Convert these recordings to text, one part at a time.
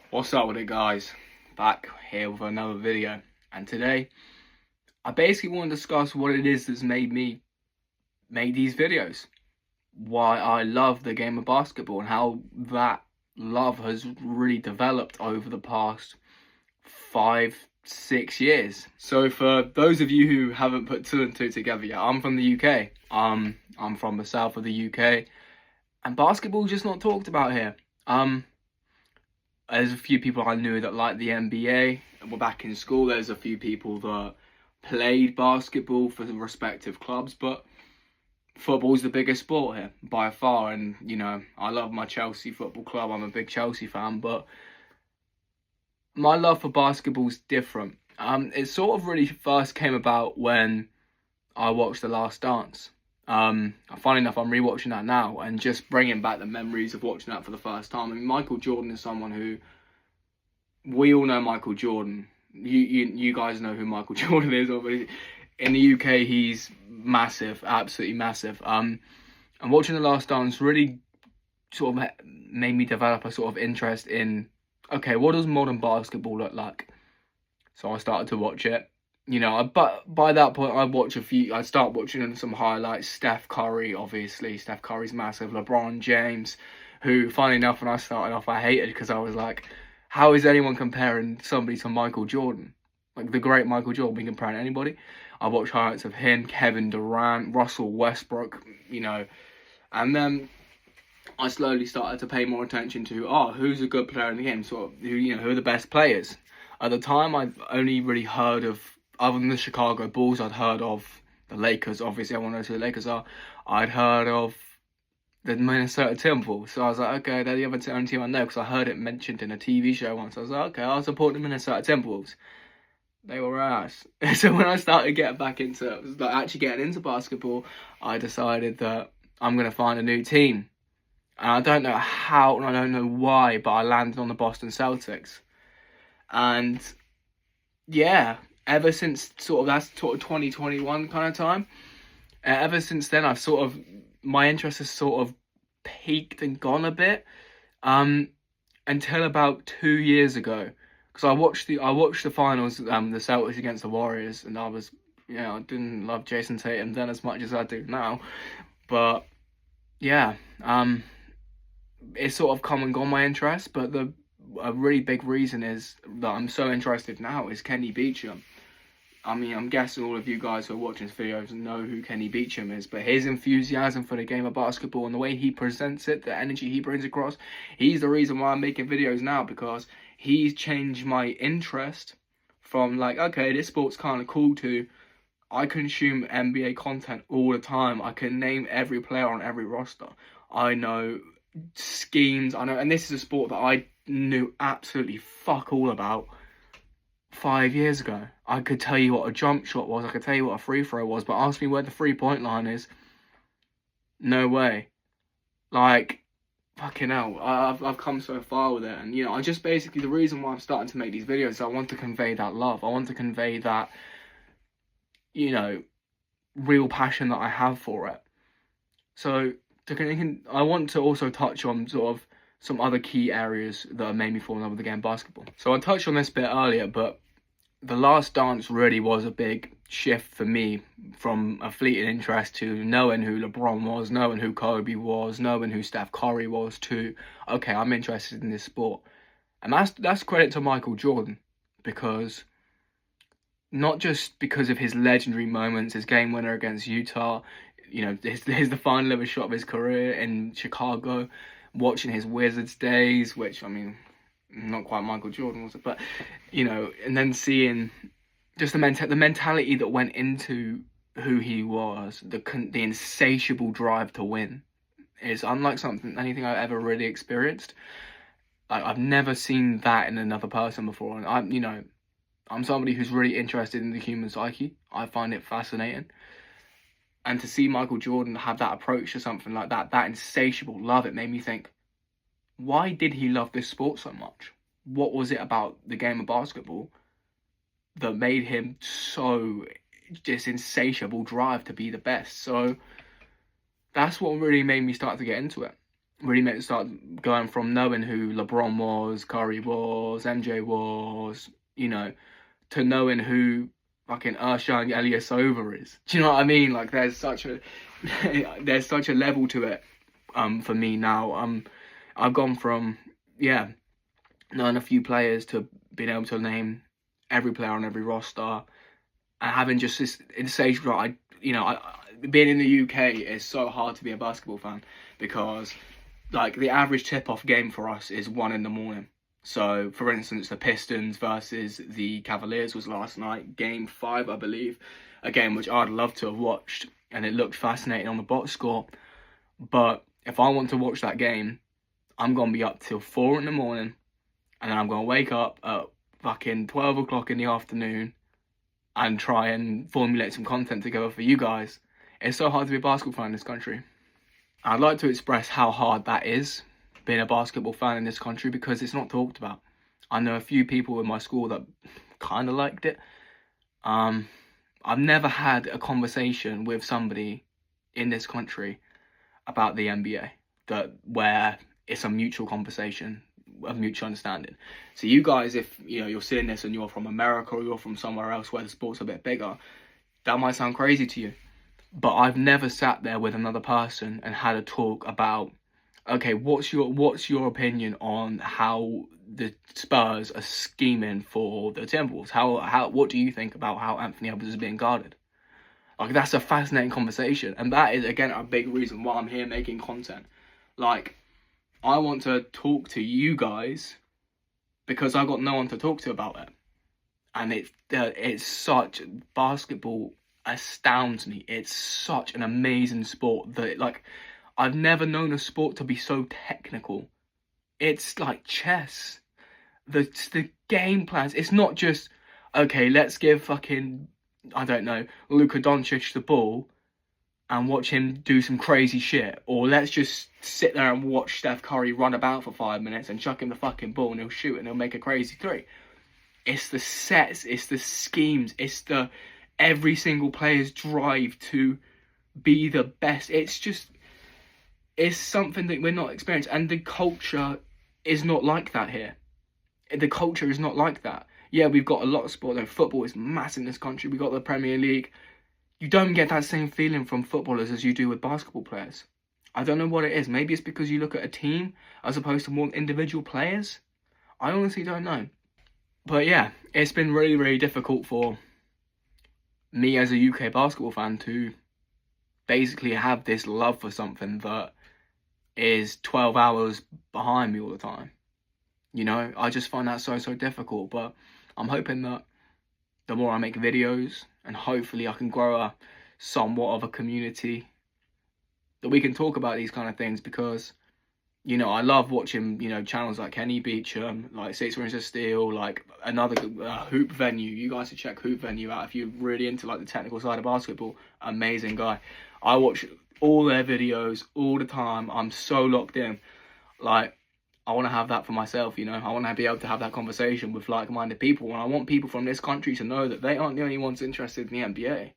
What's up with it, guys? Back here with another video, and today I basically want to discuss what it is that's made me make these videos, why I love the game of basketball, and how that love has really developed over the past 5, 6 years. So for those of you who haven't put two and two together yet, I'm from the UK. I'm from the south of the UK, and basketball is just not talked about here. There's a few people I knew that liked the NBA. We're back in school. There's a few people that played basketball for the respective clubs, but football's the biggest sport here by far. And I love my Chelsea football club. I'm a big Chelsea fan, but my love for basketball's different. It sort of really first came about when I watched The Last Dance. Funny enough, I'm rewatching that now and just bringing back the memories of watching that for the first time. I mean, Michael Jordan is someone who we all know. Michael Jordan. You guys know who Michael Jordan is. Obviously, in the UK, he's massive, absolutely massive. And watching The Last Dance really sort of made me develop a sort of interest in, okay, what does modern basketball look like? So I started to watch it. But by that point, I start watching some highlights. Steph Curry, obviously. Steph Curry's massive. LeBron James, who, funny enough, when I started off, I hated because I was like, how is anyone comparing somebody to Michael Jordan? Like, the great Michael Jordan, we comparing anybody? I watched highlights of him, Kevin Durant, Russell Westbrook, and then I slowly started to pay more attention to, who's a good player in the game? Sort of, who are the best players? At the time, I've only really heard of, other than the Chicago Bulls, I'd heard of the Lakers. Obviously, I want to know who the Lakers are. I'd heard of the Minnesota Timberwolves. So I was like, okay, they're the only team I know because I heard it mentioned in a TV show once. I was like, okay, I'll support the Minnesota Timberwolves. They were ass. So when I started actually getting into basketball, I decided that I'm going to find a new team. And I don't know how and I don't know why, but I landed on the Boston Celtics. And yeah, ever since that's 2021 kind of time, ever since then my interest has sort of peaked and gone a bit, until about 2 years ago, because I watched the finals, the Celtics against the Warriors, and I didn't love Jason Tatum then as much as I do now, but yeah, it's sort of come and gone, my interest, but a really big reason is that I'm so interested now is Kenny Beecham. I mean, I'm guessing all of you guys who are watching this video know who Kenny Beecham is, but his enthusiasm for the game of basketball and the way he presents it, the energy he brings across, he's the reason why I'm making videos now, because he's changed my interest from like, okay, this sport's kind of cool, to I consume NBA content all the time. I can name every player on every roster. I know schemes, and this is a sport that I knew absolutely fuck all about 5 years ago. I could tell you what a jump shot was, I could tell you what a free throw was, but ask me where the 3-point line is, no way. Like, fucking hell, I've come so far with it, and I just basically, the reason why I'm starting to make these videos is I want to convey that love. I want to convey that, real passion that I have for it. So I want to also touch on sort of some other key areas that made me fall in love with the game of basketball. So I touched on this a bit earlier, but The Last Dance really was a big shift for me, from a fleeting interest to knowing who LeBron was, knowing who Kobe was, knowing who Steph Curry was, to, okay, I'm interested in this sport. And that's credit to Michael Jordan, because not just because of his legendary moments, his game winner against Utah, his the final ever shot of his career in Chicago, watching his Wizards days, which, I mean, not quite Michael Jordan, was it? But, and then seeing just the mentality that went into who he was, the insatiable drive to win, is unlike anything I've ever really experienced. I've never seen that in another person before, and I'm somebody who's really interested in the human psyche. I find it fascinating. And to see Michael Jordan have that approach to something like that insatiable love, it made me think, why did he love this sport so much? What was it about the game of basketball that made him so, this insatiable drive to be the best? So that's what really made me start to get into it. really made me start going from knowing who LeBron was, Curry was, MJ was, you know, to knowing who fucking Urshan Ilyasova is. Do you know what I mean? Like, there's such a there's such a level to it. For me now, I've gone from knowing a few players to being able to name every player on every roster, and having just this insatiable drive. Being in the UK, it's so hard to be a basketball fan because, like, the average tip-off game for us is 1 a.m. So, for instance, the Pistons versus the Cavaliers was last night, Game 5, I believe, a game which I'd love to have watched, and it looked fascinating on the box score. But if I want to watch that game, I'm going to be up till 4 a.m, and then I'm going to wake up at fucking 12 o'clock in the afternoon and try and formulate some content together for you guys. It's so hard to be a basketball fan in this country. I'd like to express how hard that is, being a basketball fan in this country, because it's not talked about. I know a few people in my school that kind of liked it. I've never had a conversation with somebody in this country about the NBA where it's a mutual conversation, a mutual understanding. So you guys, if you're seeing this and you're from America or you're from somewhere else where the sport's a bit bigger, that might sound crazy to you. But I've never sat there with another person and had a talk about, okay, what's your opinion on how the Spurs are scheming for the Timberwolves? What do you think about how Anthony Edwards is being guarded? Like, that's a fascinating conversation, and that is, again, a big reason why I'm here making content. Like, I want to talk to you guys because I've got no one to talk to about it. And it's such, basketball astounds me. It's such an amazing sport that, like, I've never known a sport to be so technical. It's like chess. The game plans, it's not just, okay, let's give fucking, I don't know, Luka Doncic the ball and watch him do some crazy shit. Or let's just sit there and watch Steph Curry run about for 5 minutes and chuck him the fucking ball and he'll shoot and he'll make a crazy three. It's the sets, it's the schemes, it's the every single player's drive to be the best. It's something that we're not experiencing, and the culture is not like that here. The culture is not like that. Yeah, we've got a lot of sport, though. Football is massive in this country. We've got the Premier League. You don't get that same feeling from footballers as you do with basketball players. I don't know what it is. Maybe it's because you look at a team as opposed to more individual players. I honestly don't know. But yeah, it's been really, really difficult for me as a UK basketball fan to basically have this love for something that is 12 hours behind me all the time. I just find that so difficult, but I'm hoping that the more I make videos, and hopefully I can grow a somewhat of a community, that we can talk about these kind of things, because I love watching channels like Kenny Beecham, like 6 Rings of Steel, like another Hoop Venue. You guys should check Hoop Venue out if you're really into like the technical side of basketball. Amazing guy. I watch all their videos all the time. I'm so locked in. Like, I want to have that for myself, I want to be able to have that conversation with like-minded people, and I want people from this country to know that they aren't the only ones interested in the NBA.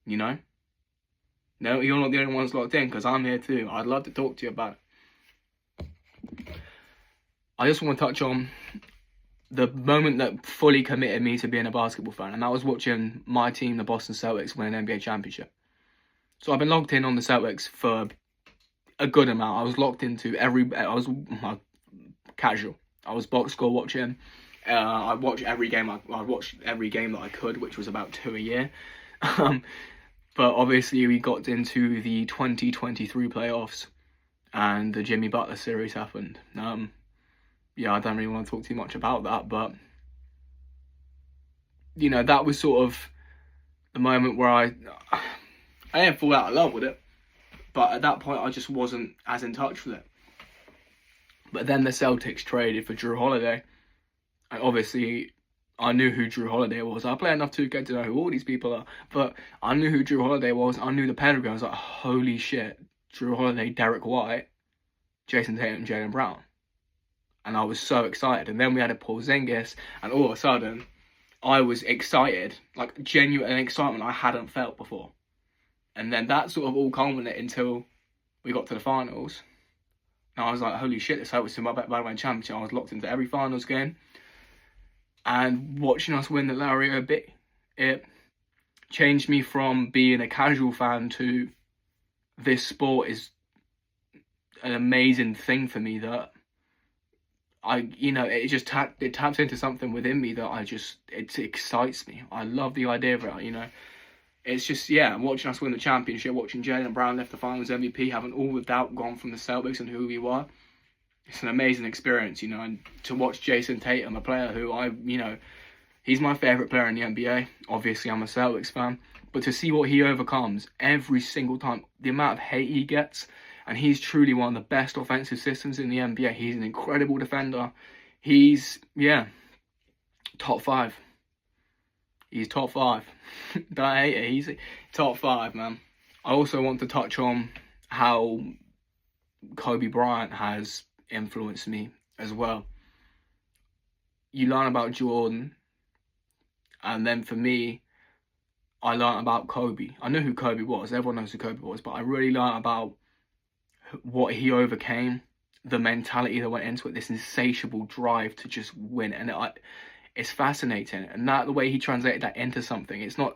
No, you're not the only ones locked in, because I'm here too. I'd love to talk to you about it. I just want to touch on the moment that fully committed me to being a basketball fan, and that was watching my team, the Boston Celtics, win an NBA championship. So I've been locked in on the Celtics for a good amount. I was locked into casual. I was box score watching. I watched every game. I watched every game that I could, which was about 2 a year. But obviously we got into the 2023 playoffs, and the Jimmy Butler series happened. I don't really want to talk too much about that, but that was sort of the moment where I didn't fall out of love with it, but at that point I just wasn't as in touch with it. But then the Celtics traded for Drew Holiday, and obviously I knew who Drew Holiday was. I play enough 2K to know who all these people are, but I knew who Drew Holiday was. I knew the pedigree. I was like, holy shit, Drew Holiday, Derek White, Jason Tatum, Jaylen Brown. And I was so excited. And then we had a Porzingis, and all of a sudden I was excited, like genuine excitement I hadn't felt before. And then that sort of all culminated until we got to the finals. And I was like, holy shit, this helps him by my championship. I was locked into every finals game. And watching us win the Laureate bit, it changed me from being a casual fan to this sport is an amazing thing for me that it taps into something within me that it excites me. I love the idea of it, It's just, watching us win the championship, watching Jaylen Brown lift the finals MVP, having all the doubt gone from the Celtics and who we were. It's an amazing experience, and to watch Jason Tatum, a player who he's my favourite player in the NBA. Obviously, I'm a Celtics fan. But to see what he overcomes every single time, the amount of hate he gets, and he's truly one of the best offensive systems in the NBA. He's an incredible defender. He's, top 5. He's top 5. Don't hate it. He's top 5, man. I also want to touch on how Kobe Bryant has influenced me as well. You learn about Jordan, and then for me, I learned about Kobe. I knew who Kobe was. Everyone knows who Kobe was, but I really learned about what he overcame, the mentality that went into it, this insatiable drive to just win. And it's fascinating. And the way he translated that into something, it's not,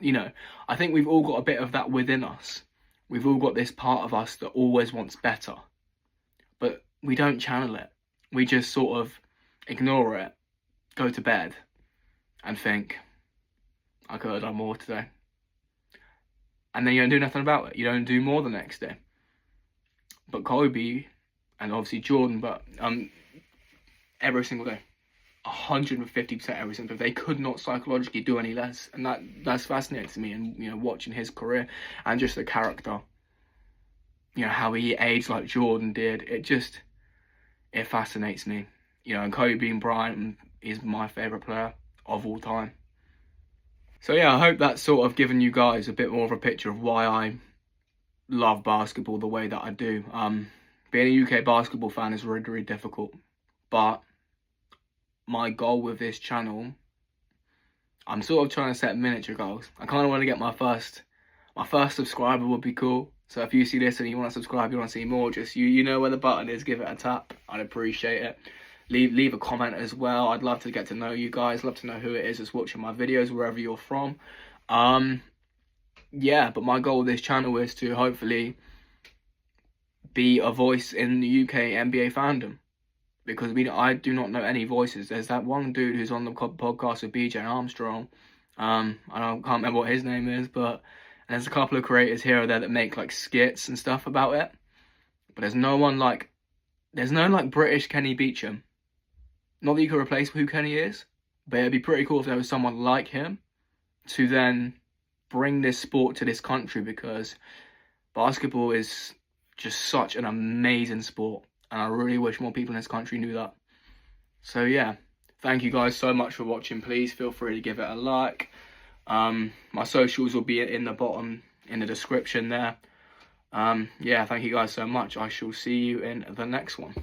I think we've all got a bit of that within us. We've all got this part of us that always wants better, but we don't channel it. We just sort of ignore it, go to bed, and think, I could have done more today. And then you don't do nothing about it. You don't do more the next day. But Kobe, and obviously Jordan, but every single day, 150% every single day. They could not psychologically do any less, and that's fascinating to me. And watching his career and just the character, how he aged like Jordan did, it fascinates me. And Kobe Bryant is my favorite player of all time. So I hope that's sort of given you guys a bit more of a picture of why I love basketball the way that I do. Being a UK basketball fan is really, really difficult, but my goal with this channel, I'm sort of trying to set miniature goals. I kind of want to get my first subscriber would be cool. So if you see this and you want to subscribe, you want to see more, just you know where the button is, give it a tap. I'd appreciate it. Leave a comment as well. I'd love to get to know you guys. Love to know who it is that's watching my videos, wherever you're from. But my goal with this channel is to hopefully be a voice in the UK NBA fandom, because I do not know any voices. There's that one dude who's on the podcast with BJ Armstrong. I can't remember what his name is, but there's a couple of creators here or there that make like skits and stuff about it. But there's no British Kenny Beecham. Not that you could replace who Kenny is, but it'd be pretty cool if there was someone like him to then bring this sport to this country, because basketball is just such an amazing sport, and I really wish more people in this country knew that. So thank you guys so much for watching. Please feel free to give it a like. My socials will be in the bottom in the description there. Thank you guys so much. I shall see you in the next one.